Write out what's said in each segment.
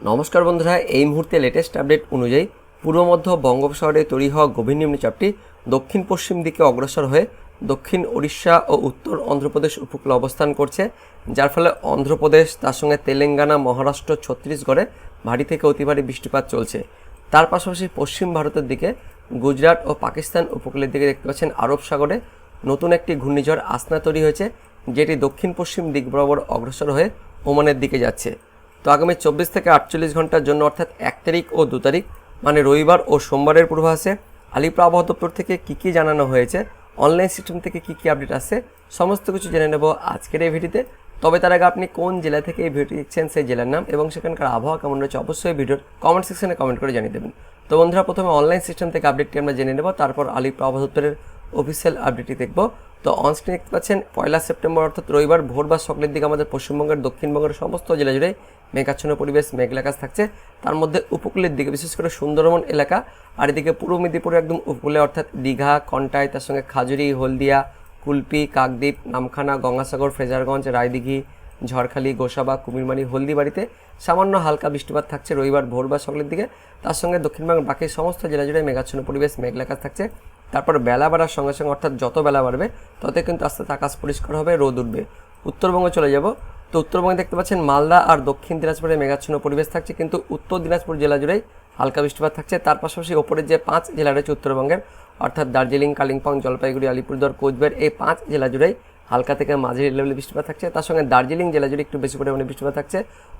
নমস্কার বন্ধুরা, এই মুহূর্তে লেটেস্ট আপডেট অনুযায়ী পূর্ব মধ্য বঙ্গোপসাগরে তৈরি হওয়া গভীর নিম্নচাপটি দক্ষিণ পশ্চিম দিকে অগ্রসর হয়ে দক্ষিণ ওড়িশা ও উত্তর অন্ধ্রপ্রদেশ উপকূলে অবস্থান করছে, যার ফলে অন্ধ্রপ্রদেশ তার সঙ্গে তেলেঙ্গানা, মহারাষ্ট্র, ছত্তিশগড়ে ভারী থেকে অতি ভারী বৃষ্টিপাত চলছে। তার পাশাপাশি পশ্চিম ভারতের দিকে গুজরাট ও পাকিস্তান উপকূলের দিকে দেখতে পাচ্ছেন আরব সাগরে নতুন একটি ঘূর্ণিঝড় আসনা তৈরি হয়েছে, যেটি দক্ষিণ পশ্চিম দিক বরাবর অগ্রসর হয়ে ওমানের দিকে যাচ্ছে। তো আগামী 24 থেকে 48 ঘন্টার জন্য অর্থাৎ 1 তারিখ ও 2 তারিখ মানে রবিবার ও সোমবারের পূর্বাভাসে আলিপুর আবহাওয়া দপ্তর থেকে কী জানানো হয়েছে, অনলাইন সিস্টেম থেকে কী আপডেট আসছে, সমস্ত কিছু জেনে নেব আজকের এই ভিডিওতে। তবে তার আগে আপনি কোন জেলা থেকে এই ভিডিওটি দেখছেন সেই জেলার নাম এবং সেখানকার আবহাওয়া কেমন রয়েছে অবশ্যই ভিডিওর কমেন্ট সেকশনে কমেন্ট করে জানিয়ে দেবেন। তো বন্ধুরা, প্রথমে অনলাইন সিস্টেম থেকে আপডেটটি আমরা জেনে নেব, তারপর আলিপুর আবহাওয়া দপ্তরের অফিসিয়াল আপডেটটি দেখব। তো অনস্ক্রিন দেখতে পাচ্ছেন 1 সেপ্টেম্বর অর্থাৎ রবিবার ভোর বা সকালের দিকে আমাদের পশ্চিমবঙ্গের দক্ষিণবঙ্গের সমস্ত জেলা জুড়ে মেঘাচ্ছন্ন পরিবেশ, মেঘলা আকাশ থাকছে। তার মধ্যে উপকূলের দিকে বিশেষ করে সুন্দরবন এলাকা আর এদিকে পূর্ব মেদিনীপুরে একদম উপকূলে অর্থাৎ দীঘা, কন্টাই, তার সঙ্গে খাজুরি, হলদিয়া, কুলপি, কাকদ্বীপ, নামখানা, গঙ্গাসাগর, ফ্রেজারগঞ্জ, রায়দিঘি, ঝড়খালি, গোসাবা, কুমিরমারি, হলদিবাড়িতে সামান্য হালকা বৃষ্টিপাত থাকছে রবিবার ভোর বা সকালের দিকে। তার সঙ্গে দক্ষিণবঙ্গের বাকি সমস্ত জেলা জুড়ে মেঘাচ্ছন্ন পরিবেশ, মেঘলা আকাশ থাকছে। তারপর বেলা বাড়ার সঙ্গে সঙ্গে অর্থাৎ যত বেলা বাড়বে তত কিন্তু আস্তে আস্তে আকাশ পরিষ্কার হবে, রোদ উঠবে। উত্তরবঙ্গে চলে যাব। তো উত্তরবঙ্গে দেখতে পাচ্ছেন মালদা আর দক্ষিণ দিনাজপুরে মেঘাচ্ছন্ন পরিবেশ থাকছে, কিন্তু উত্তর দিনাজপুর জেলা জুড়েই হালকা বৃষ্টিপাত থাকছে। তার পাশাপাশি ওপরের যে 5 জেলা রয়েছে উত্তরবঙ্গের অর্থাৎ দার্জিলিং, কালিম্পং, জলপাইগুড়ি, আলিপুরদুয়ার, কোচবিহার, এই 5 জেলা জুড়েই হালকা থেকে মাঝারি লেভেলে বৃষ্টিপাত থাকছে। তার সঙ্গে দার্জিলিং জেলা জুড়ে একটু বেশি পরিমাণে বৃষ্টিপাত থাকছে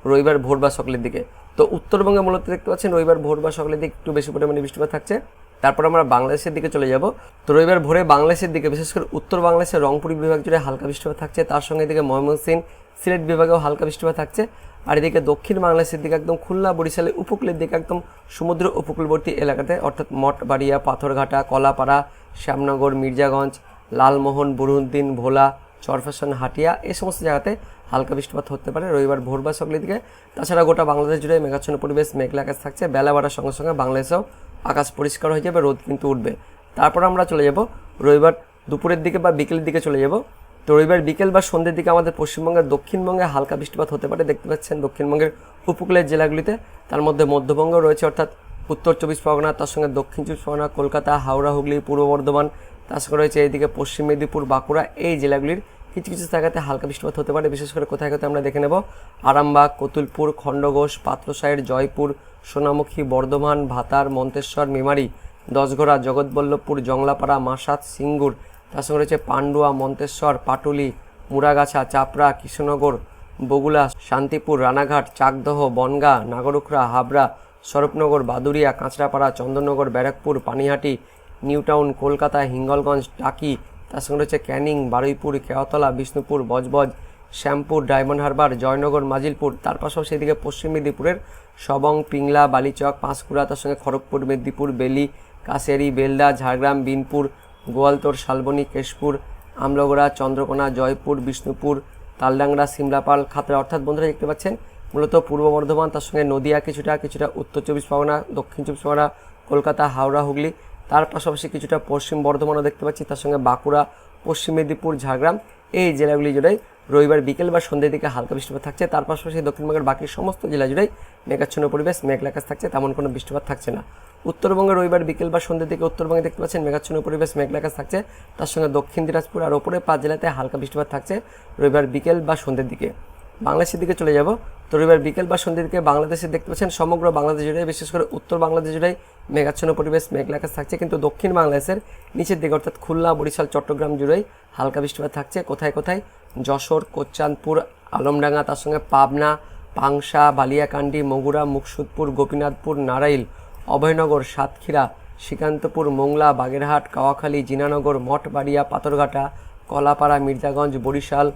রবিবার ভোর বা সকালের দিকে। তো উত্তরবঙ্গে মূলত দেখতে পাচ্ছেন রবিবার ভোর বা সকালের দিকে একটু বেশি পরিমাণে বৃষ্টিপাত থাকছে। তারপর আমরা বাংলাদেশের দিকে চলে যাব। তো রবিবার ভোরে বাংলাদেশের দিকে বিশেষ করে উত্তর বাংলাদেশের রংপুর বিভাগ জুড়ে হালকা বৃষ্টিপাত থাকছে। তার সঙ্গে এদিকে ময়মনসিংহ, সিলেট বিভাগেও হালকা বৃষ্টিপাত থাকছে। আর এদিকে দক্ষিণ বাংলাদেশের দিকে একদম খুলনা, বরিশালের উপকূলের দিকে একদম সমুদ্র উপকূলবর্তী এলাকাতে অর্থাৎ মঠবাড়িয়া, পাথরঘাটা, কলাপাড়া, শ্যামনগর, মির্জাগঞ্জ, লালমোহন, বুরহুদ্দিন, ভোলা, চরফ্যাশন, হাটিয়া এই সমস্ত জায়গাতে হালকা বৃষ্টিপাত হতে পারে রবিবার ভোর বা সকালের দিকে। তাছাড়া গোটা বাংলাদেশ জুড়ে মেঘাচ্ছন্ন পরিবেশ, মেঘলা আকাশ থাকছে। বেলা বাড়ার সঙ্গে সঙ্গে বাংলাদেশেও আকাশ পরিষ্কার হয়ে যাবে, রোদ কিন্তু উঠবে। তারপর আমরা চলে যাব রবিবার দুপুরের দিকে বা বিকেলের দিকে চলে যাব। তো রবিবার বিকেল বা সন্ধ্যের দিকে আমাদের পশ্চিমবঙ্গের দক্ষিণবঙ্গে হালকা বৃষ্টিপাত হতে পারে, দেখতে পাচ্ছেন দক্ষিণবঙ্গের উপকূলের জেলাগুলিতে। তার মধ্যে মধ্যবঙ্গ রয়েছে অর্থাৎ উত্তর 24 পরগনা, তার সঙ্গে দক্ষিণ 24 পরগনা, কলকাতা, হাওড়া, হুগলি, পূর্ব বর্ধমান, তার সঙ্গে রয়েছে এইদিকে পশ্চিম মেদিনীপুর, বাঁকুড়া, এই জেলাগুলির কিছু কিছু জায়গাতে হালকা বৃষ্টিপাত হতে পারে। বিশেষ করে কোথায় কোথায় আমরা দেখে নেব, আরামবাগ, কতুলপুর, খণ্ডঘোষ, পাত্রসাহের, জয়পুর, সোনামুখী, বর্ধমান, ভাতার, মন্তেশ্বর, মেমারি, দশঘোড়া, জগৎবল্লভপুর, জংলাপাড়া, মাসাত, সিঙ্গুর, তার সঙ্গে রয়েছে পান্ডুয়া, মন্তেশ্বর, পাটুলি, মুরাগাছা, চাপড়া, কৃষ্ণনগর, বগুলা, শান্তিপুর, রানাঘাট, চাকদহ, বনগাঁ, নাগরুখরা, হাবড়া, স্বরূপনগর, বাদুরিয়া, কাঁচরাপাড়া, চন্দননগর, ব্যারাকপুর, পানিহাটি, নিউটাউন, কলকাতা, হিঙ্গলগঞ্জ, টাকি, তার সঙ্গে রয়েছে ক্যানিং, বারুইপুর, কেওতলা, বিষ্ণুপুর, বজবজ, শ্যামপুর, ডায়মন্ড হারবার, জয়নগর, মাজিলপুর। তার পাশাপাশি এদিকে পশ্চিম মেদিনীপুরের সবং, পিংলা, বালিচক, পাঁশকুড়া, তার সঙ্গে খড়গপুর, মেদিনীপুর, বেলি, কাশিয়ারি, বেলদা, ঝাড়গ্রাম, বিনপুর, গোয়ালতোড়, শালবনী, কেশপুর, আমলগড়া, চন্দ্রকোনা, জয়পুর, বিষ্ণুপুর, তালডাংরা, সিমলাপাল, খাতড়া। অর্থাৎ বন্ধুরা দেখতে পাচ্ছেন মূলত পূর্ব বর্ধমান, তার সঙ্গে নদিয়া কিছুটা উত্তর 24 পরগনা, দক্ষিণ 24 পরগনা, কলকাতা, হাওড়া, হুগলি, তার পাশাপাশি কিছুটা পশ্চিম বর্ধমানও দেখতে পাচ্ছি, তার সঙ্গে বাঁকুড়া, পশ্চিম মেদিনীপুর, ঝাড়গ্রাম, এই জেলাগুলি জুড়েই রবিবার বিকেল বা সন্ধ্যের দিকে হালকা বৃষ্টিপাত থাকছে। তার পাশাপাশি দক্ষিণবঙ্গের বাকি সমস্ত জেলা জুড়েই মেঘাচ্ছন্ন পরিবেশ, মেঘলা আকাশ থাকছে, তেমন কোনো বৃষ্টিপাত থাকছে না। উত্তরবঙ্গে রবিবার বিকেল বা সন্ধ্যের দিকে উত্তরবঙ্গে দেখতে পাচ্ছেন মেঘাচ্ছন্ন পরিবেশ, মেঘলা আকাশ থাকছে। তার সঙ্গে দক্ষিণ দিনাজপুর আর ওপরে 5 জেলাতে হালকা বৃষ্টিপাত থাকছে রবিবার বিকেল বা সন্ধ্যের দিকে। বাংলাদেশের দিকে চলে যাব। তো রবিবার বিকেল বা সন্ধ্যের দিকে বাংলাদেশে দেখতে পাচ্ছেন সমগ্র বাংলাদেশ জুড়ে, বিশেষ করে উত্তর বাংলাদেশ জুড়েই মেঘাচ্ছন্ন পরিবেশ, মেঘলা আকাশ থাকছে, কিন্তু দক্ষিণ বাংলাদেশের নিচের দিকে অর্থাৎ খুলনা, বরিশাল, চট্টগ্রাম জুড়েই হালকা বৃষ্টিপাত থাকছে। কোথায় কোথায় যশোর, কোচ্চাঁদপুর, আলমডাঙ্গা, তার সঙ্গে পাবনা, পাংশা, বালিয়াকান্দি, মগুরা, মুকসুদপুর, গোপীনাথপুর, নারাইল, অভয়নগর, সাতক্ষীরা, শ্রীকান্তপুর, মোংলা, বাগেরহাট, কাওয়াখালী, জিনানগর, মঠবাড়িয়া, পাথরঘাটা, কলাপাড়া, মির্জাগঞ্জ, বরিশাল,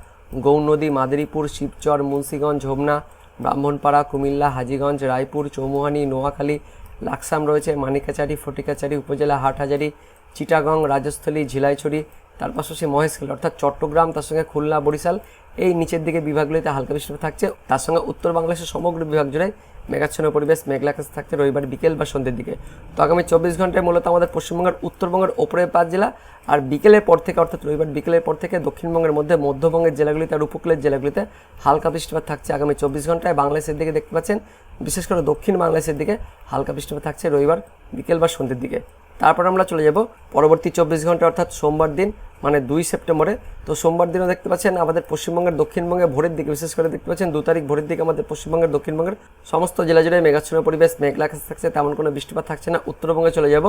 গৌরনদী, মাদারীপুর, শিবচর, মুন্সিগঞ্জ, হোমনা, ব্রাহ্মণপাড়া, কুমিল্লা, হাজীগঞ্জ, রায়পুর, চৌমুহানি, নোয়াখালী, লাকসাম রয়েছে, মানিকাচারি, ফটিকাচারি উপজেলা, হাটহাজারি, চিটাগং, রাজস্থলী, ঝিলাইছড়ি, তার পাশাপাশি মহেশখালী অর্থাৎ চট্টগ্রাম, তার সঙ্গে খুলনা, বরিশাল, এই নিচের দিকে বিভাগগুলিতে হালকা বৃষ্টিপাত থাকছে। তার সঙ্গে উত্তর বাংলাদেশের সমগ্র বিভাগ জুড়ে মেঘাচ্ছন্ন পরিবেশ, মেঘলা আকাশ থাকছে রবিবার বিকেল বা সন্ধ্যের দিকে। তো আগামী 24 ঘন্টায় মূলত আমাদের পশ্চিমবঙ্গের উত্তরবঙ্গের ওপরে 5 জেলা আর বিকেলের পর থেকে অর্থাৎ রবিবার বিকেলের পর থেকে দক্ষিণবঙ্গের মধ্যে মধ্যবঙ্গের জেলাগুলিতে আর উপকূলের জেলাগুলিতে হালকা বৃষ্টিপাত থাকছে আগামী 24 ঘন্টায়। বাংলাদেশের দিকে দেখতে পাচ্ছেন বিশেষ করে দক্ষিণ বাংলাদেশের দিকে হালকা বৃষ্টিপাত থাকছে রবিবার বিকেল বা সন্ধ্যের দিকে। তারপর আমরা চলে যাব পরবর্তী 24 ঘন্টা অর্থাৎ সোমবার দিন মানে 2 সেপ্টেম্বরে। তো সোমবার দিনও দেখতে পাচ্ছেন আমাদের পশ্চিমবঙ্গের দক্ষিণবঙ্গে ভোরের দিকে বিশেষ করে দেখতে পাচ্ছেন 2 তারিখ ভোরের দিকে আমাদের পশ্চিমবঙ্গের দক্ষিণবঙ্গের সমস্ত জেলা জুড়ে মেঘাচ্ছন্ন পরিবেশ, মেঘলা আকাশ থাকছে, তেমন কোনো বৃষ্টিপাত থাকছে না। উত্তরবঙ্গে চলে যাব।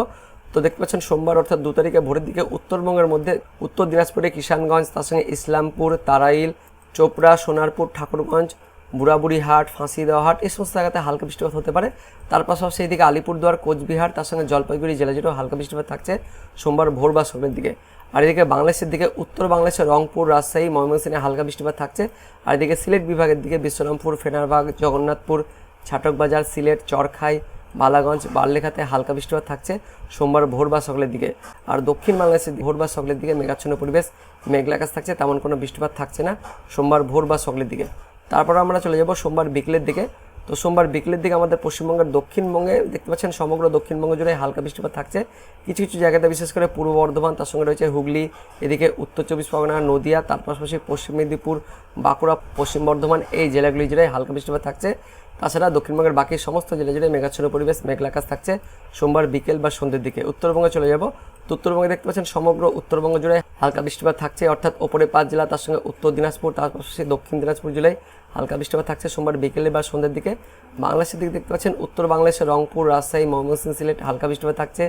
তো দেখতে পাচ্ছেন সোমবার অর্থাৎ 2 তারিখে ভোরের দিকে উত্তরবঙ্গের মধ্যে উত্তর দিনাজপুরে কিষানগঞ্জ, তার সঙ্গে ইসলামপুর, তারাইল, চোপড়া, সোনারপুর, ঠাকুরগঞ্জ, বুড়াবুড়িহাট, ফাঁসিদেওয়াহাট এই সমস্ত জায়গাতে হালকা বৃষ্টিপাত হতে পারে। তার পাশাপাশি এইদিকে আলিপুরদুয়ার, কোচবিহার, তার সঙ্গে জলপাইগুড়ি জেলা জুড়েও হালকা বৃষ্টিপাত থাকছে সোমবার ভোর বা সন্ধ্যের দিকে। আর এদিকে বাংলাদেশের দিকে উত্তর বাংলাদেশের রংপুর, রাজশাহী, ময়মনসিংহে হালকা বৃষ্টিপাত থাকছে। আর এদিকে সিলেট বিভাগের দিকে বিশ্বরামপুর, ফেনারবাগ, জগন্নাথপুর, ছাটকবাজার, সিলেট, চরখাই, বালাগঞ্জ, বারলেখাতে হালকা বৃষ্টিপাত থাকছে সোমবার ভোর বা সকালের দিকে। আর দক্ষিণ বাংলাদেশের ভোর বা সকালের দিকে মেঘাচ্ছন্ন পরিবেশ, মেঘলা আকাশ থাকছে, তেমন কোনো বৃষ্টিপাত থাকছে না সোমবার ভোর বা সকালের দিকে। তারপর আমরা চলে যাব সোমবার বিকেলের দিকে। তো সোমবার বিকেলের দিকে আমাদের পশ্চিমবঙ্গের দক্ষিণবঙ্গে দেখতে পাচ্ছেন সমগ্র দক্ষিণবঙ্গ জুড়ে হালকা বৃষ্টিপাত থাকছে। কিছু কিছু জায়গাতে বিশেষ করে পূর্ব বর্ধমান, তার সঙ্গে রয়েছে হুগলি, এদিকে উত্তর 24 পরগনা, নদিয়া, তার পাশাপাশি পশ্চিম মেদিনীপুর, বাঁকুড়া, পশ্চিম বর্ধমান এই জেলাগুলি জুড়ে হালকা বৃষ্টিপাত থাকছে। তাছাড়া দক্ষিণবঙ্গের বাকি সমস্ত জেলা জুড়ে মেঘাচ্ছন্ন পরিবেশ, মেঘলা আকাশ থাকছে সোমবার বিকেল বা সন্ধ্যের দিকে। উত্তরবঙ্গে চলে যাব। তো উত্তরবঙ্গে দেখতে পাচ্ছেন সমগ্র উত্তরবঙ্গ জুড়ে হালকা বৃষ্টিপাত থাকছে অর্থাৎ ওপরে 5 জেলা, তার সঙ্গে উত্তর দিনাজপুর, তার পাশাপাশি দক্ষিণ দিনাজপুর জেলায় হালকা বৃষ্টিপাত থাকছে সোমবার বিকেলে বা সন্ধ্যের দিকে। বাংলাদেশের দিকে দেখতে পাচ্ছেন উত্তর বাংলাদেশের রংপুর, রাজশাহী, ময়মনসিংহ, সিলেট হালকা বৃষ্টিপাত থাকছে,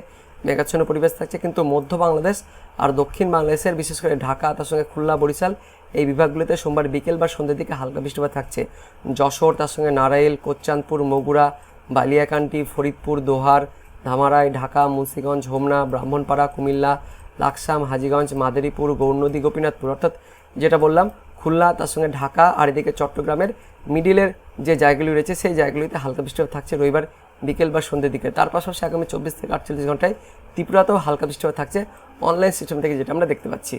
মেঘাচ্ছন্ন পরিবেশ থাকছে। কিন্তু মধ্য বাংলাদেশ আর দক্ষিণ বাংলাদেশের বিশেষ করে ঢাকা, তার সঙ্গে খুলনা, বরিশাল এই বিভাগগুলিতে সোমবার বিকেল বা সন্ধ্যের দিকে হালকা বৃষ্টিপাত থাকছে। যশোর, তার সঙ্গে নারাইল, কোচ্চাঁদপুর, বগুড়া, বালিয়াকান্দি, ফরিদপুর, দোহার, ধামারাই, ঢাকা, মুন্সিগঞ্জ, হোমনা, ব্রাহ্মণপাড়া, কুমিল্লা, লাকসাম, হাজীগঞ্জ, মাদারীপুর, গৌরনদী, গোপীনাথপুর অর্থাৎ যেটা বললাম খুলনা, তার সঙ্গে ঢাকা আর এদিকে চট্টগ্রামের মিডিলের যে জায়গাগুলি রয়েছে সেই জায়গাগুলিতে হালকা বৃষ্টিপাত থাকছে রবিবার বিকেল বা সন্ধ্যের দিকে। তার পাশাপাশি আগামী 24 থেকে 48 ঘন্টায় ত্রিপুরাতেও হালকা বৃষ্টিপাত থাকছে অনলাইন সিস্টেম থেকে যেটা আমরা দেখতে পাচ্ছি।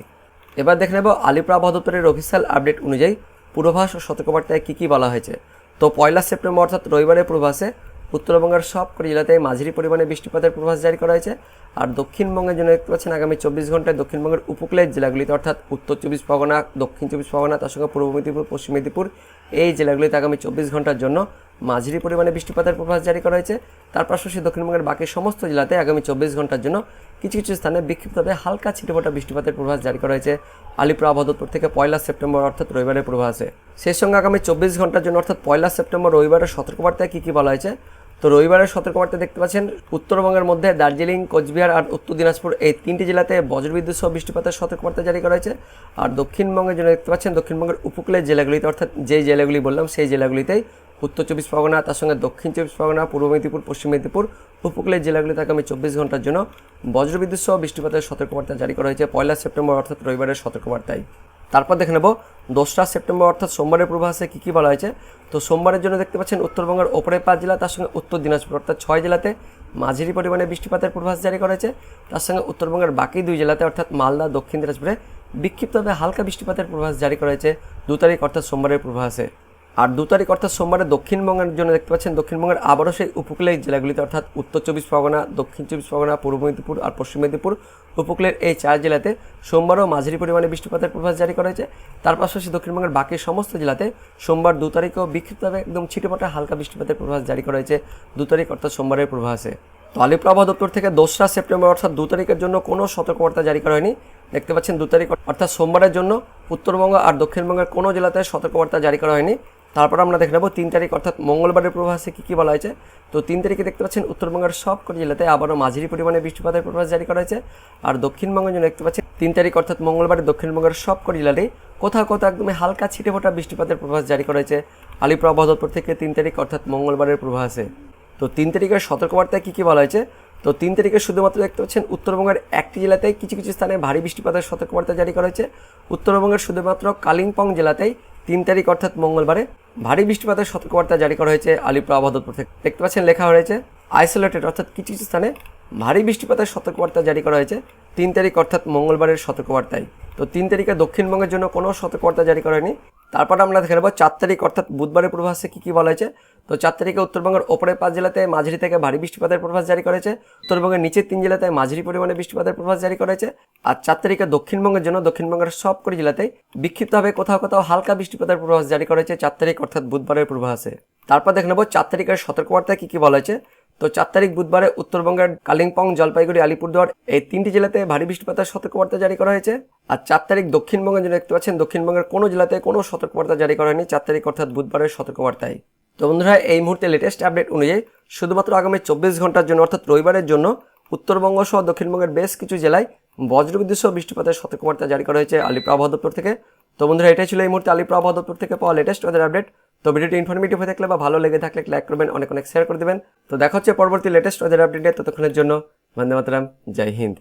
এবার দেখে নেব আলিপুর আবহাওয়া দপ্তরের অফিসিয়াল আপডেট অনুযায়ী পূর্বাভাস ও সতর্কবার্তায় কী কী বলা হয়েছে। তো 1 সেপ্টেম্বর অর্থাৎ রবিবারের পূর্বাভাসে উত্তরবঙ্গের সবকটি জেলাতে মাঝারি পরিমাণে বৃষ্টিপাতের পূর্বাভাস জারি করা হয়েছে। আর দক্ষিণবঙ্গের জন্য দেখতে পাচ্ছেন আগামী 24 ঘন্টায় দক্ষিণবঙ্গের উপকূলের জেলাগুলিতে অর্থাৎ উত্তর 24 পরগনা, দক্ষিণ 24 পরগনা, তার সঙ্গে পূর্ব মেদিনীপুর, পশ্চিম মেদিনীপুর এই জেলাগুলিতে আগামী 24 ঘন্টার জন্য মাঝারি পরিমাণে বৃষ্টিপাতের পূর্বাভাস জারি করা হয়েছে। তার পাশাপাশি দক্ষিণবঙ্গের বাকি সমস্ত জেলাতে আগামী 24 ঘন্টার জন্য কিছু কিছু স্থানে বিক্ষিপ্তভাবে হালকা ছিটেফোঁটা বৃষ্টিপাতের পূর্বাভাস জারি করা হয়েছে আলিপুর আবহাওয়া দপ্তর থেকে 1 সেপ্টেম্বর অর্থাৎ রবিবারের পূর্বাভাসে। সেই সঙ্গে আগামী 24 ঘন্টার জন্য অর্থাৎ 1 সেপ্টেম্বর রবিবারের সতর্কবার্তায় কী কী বলা হয়েছে। তো রবিবারের সতর্কবার্তা দেখতে পাচ্ছেন উত্তরবঙ্গের মধ্যে দার্জিলিং, কোচবিহার আর উত্তর দিনাজপুর এই 3টি জেলাতে বজ্রবিদ্যুৎ সহ বৃষ্টিপাতের সতর্কবার্তা জারি করা হয়েছে। আর দক্ষিণবঙ্গের জন্য দেখতে পাচ্ছেন দক্ষিণবঙ্গের উপকূলের জেলাগুলিতে অর্থাৎ যেই জেলাগুলি বললাম সেই জেলাগুলিতেই উত্তর 24 পরগনা, তার সঙ্গে দক্ষিণ 24 পরগনা, পূর্ব মেদিনীপুর, পশ্চিম মেদিনীপুর উপকূলের জেলাগুলিতে আগামী 24 ঘন্টার জন্য বজ্রবিদ্যুৎ সহ বৃষ্টিপাতের সতর্কবার্তা জারি করা হয়েছে 1 সেপ্টেম্বর অর্থাৎ রবিবারের সতর্কবার্তায়। তারপর দেখে নেব 2 সেপ্টেম্বর অর্থাৎ সোমবারের পূর্বাভাসে কী কী বলা হয়েছে। তো সোমবারের জন্য দেখতে পাচ্ছেন উত্তরবঙ্গের ওপরে 5 জেলা, তার সঙ্গে উত্তর দিনাজপুর অর্থাৎ 6 জেলাতে মাঝারি পরিমাণে বৃষ্টিপাতের পূর্বাভাস জারি করা হয়েছে। তার সঙ্গে উত্তরবঙ্গের বাকি 2 জেলাতে অর্থাৎ মালদা, দক্ষিণ দিনাজপুরে বিক্ষিপ্তভাবে হালকা বৃষ্টিপাতের পূর্বাভাস জারি করা হয়েছে 2 তারিখ অর্থাৎ সোমবারের পূর্বাভাসে। আর 2 তারিখ অর্থাৎ সোমবারে দক্ষিণবঙ্গের জন্য দেখতে পাচ্ছেন দক্ষিণবঙ্গের আবারও সেই উপকূলের জেলাগুলিতে অর্থাৎ উত্তর 24 পরগনা, দক্ষিণ 24 পরগনা, পূর্ব মেদিনীপুর আর পশ্চিম মেদিনীপুর উপকূলের এই 4 জেলাতে সোমবারও মাঝারি পরিমাণে বৃষ্টিপাতের পূর্বাভাস জারি করা হয়েছে। তার পাশাপাশি দক্ষিণবঙ্গের বাকি সমস্ত জেলাতে সোমবার 2 তারিখেও বিক্ষিপ্তভাবে একদম ছিটেফোঁটা হালকা বৃষ্টিপাতের পূর্বাভাস জারি করা হয়েছে 2 তারিখ অর্থাৎ সোমবারের পূর্বাভাসে। তো আলিপুর আবহাওয়া দপ্তর থেকে 2 সেপ্টেম্বর অর্থাৎ 2 তারিখের জন্য কোনো সতর্কবার্তা জারি করা হয়নি। দেখতে পাচ্ছেন 2 তারিখ অর্থাৎ সোমবারের জন্য উত্তরবঙ্গ আর দক্ষিণবঙ্গের কোনো জেলাতে সতর্কবার্তা জারি করা হয়নি। তারপর আমরা দেখে নেব 3 তারিখ অর্থাৎ মঙ্গলবারের পূর্বাভাসে কী কী বলা হয়েছে। তো 3 তারিখে দেখতে পাচ্ছেন উত্তরবঙ্গের সবকটি জেলাতে আবারও মাঝারি পরিমাণে বৃষ্টিপাতের পূর্বাভাস জারি করা হয়েছে। আর দক্ষিণবঙ্গের জন্য দেখতে পাচ্ছেন 3 তারিখ অর্থাৎ মঙ্গলবারে দক্ষিণবঙ্গের সবকটি জেলাতেই কোথাও কোথাও একদমই হালকা ছিটেফোঁটা বৃষ্টিপাতের পূর্বাভাস জারি করা হয়েছে আলিপুর আবহাওয়া দপ্তর থেকে 3 তারিখ অর্থাৎ মঙ্গলবারের পূর্বাভাসে। তো 3 তারিখের সতর্কবার্তায় কী কী বলা হয়েছে। তো 3 তারিখে শুধুমাত্র দেখতে পাচ্ছেন উত্তরবঙ্গের একটি জেলাতেই কিছু কিছু স্থানে ভারী বৃষ্টিপাতের সতর্কবার্তা জারি করা হয়েছে। উত্তরবঙ্গের শুধুমাত্র কালিম্পং জেলাতেই 3 তারিখ অর্থাৎ মঙ্গলবারে ভারী বৃষ্টিপাতের সতর্কবার্তা জারি করা হয়েছে আলিপুর আবহাওয়া দপ্তর থেকে। দেখতে পাচ্ছেন লেখা হয়েছে আইসোলেটেড অর্থাৎ কিছু কিছু স্থানে ভারী বৃষ্টিপাতের সতর্কবার্তা জারি করা হয়েছে 3 তারিখ অর্থাৎ মঙ্গলবারের সতর্কবার্তায়। তো 3 তারিখে দক্ষিণবঙ্গের জন্য কোনো সতর্কবার্তা জারি করা হয়নি। তারপর আমরা দেখে নেব 4 তারিখ অর্থাৎ বুধবারের পূর্বাভাসে কী বলা হয়েছে। তো 4 তারিখে উত্তরবঙ্গের ওপরের 5 জেলাতে মাঝারি থেকে ভারী বৃষ্টিপাতের পূর্বাভাস জারি করা হয়েছে। উত্তরবঙ্গের নিচের 3 জেলাতে মাঝারি পরিমাণে বৃষ্টিপাতের পূর্বাভাস জারি করা হয়েছে। আর 4 তারিখে দক্ষিণবঙ্গের জন্য দক্ষিণবঙ্গের সবকটি জেলাতেই বিক্ষিপ্তভাবে কোথাও কোথাও হালকা বৃষ্টিপাতের পূর্বাভাস জারি করা হয়েছে 4 তারিখ অর্থাৎ বুধবারের পূর্বাভাসে। তারপর দেখে নেব 4 তারিখের সতর্কবার্তায় কী বলা হয়েছে। তো 4 তারিখ বুধবারে উত্তরবঙ্গের কালিম্পং, জলপাইগুড়ি, আলিপুরদুয়ার এই 3টি জেলাতে ভারী বৃষ্টিপাতের সতর্কবার্তা জারি করা হয়েছে। আর 4 তারিখ দক্ষিণবঙ্গের জন্য দেখতে পাচ্ছেন দক্ষিণবঙ্গের কোনো জেলাতে কোনো সতর্কবার্তা জারি করা হয়নি 4 তারিখ অর্থাৎ বুধবারের সতর্কবার্তায়। তো বন্ধুরা, এই মুহূর্তে লেটেস্ট আপডেট অনুযায়ী শুধুমাত্র আগামী 24 ঘন্টার জন্য অর্থাৎ রবিবারের জন্য উত্তরবঙ্গ সহ দক্ষিণবঙ্গের বেশ কিছু জেলায় বজ্রবিদ্যুৎ সহ বৃষ্টিপাতের সতর্কবার্তা জারি করা হয়েছে আলিপুর আবহাওয়া দপ্তর থেকে। তো বন্ধুরা, এটাই ছিল এই মুহূর্তে আলিপুর আবহাওয়া দপ্তর থেকে পাওয়া লেটেস্ট ওয়েদার আপডেট। তো ভিডিওটি ইনফরমেটিভ হয়ে থাকলে বা ভালো লেগে থাকলে লাইক করবেন, অনেক অনেক শেয়ার করে দেবেন। তো দেখা হচ্ছে পরবর্তী লেটেস্ট ওয়েদার আপডেটে। ততক্ষণের জন্য বন্দে মাতরম, জয় হিন্দ।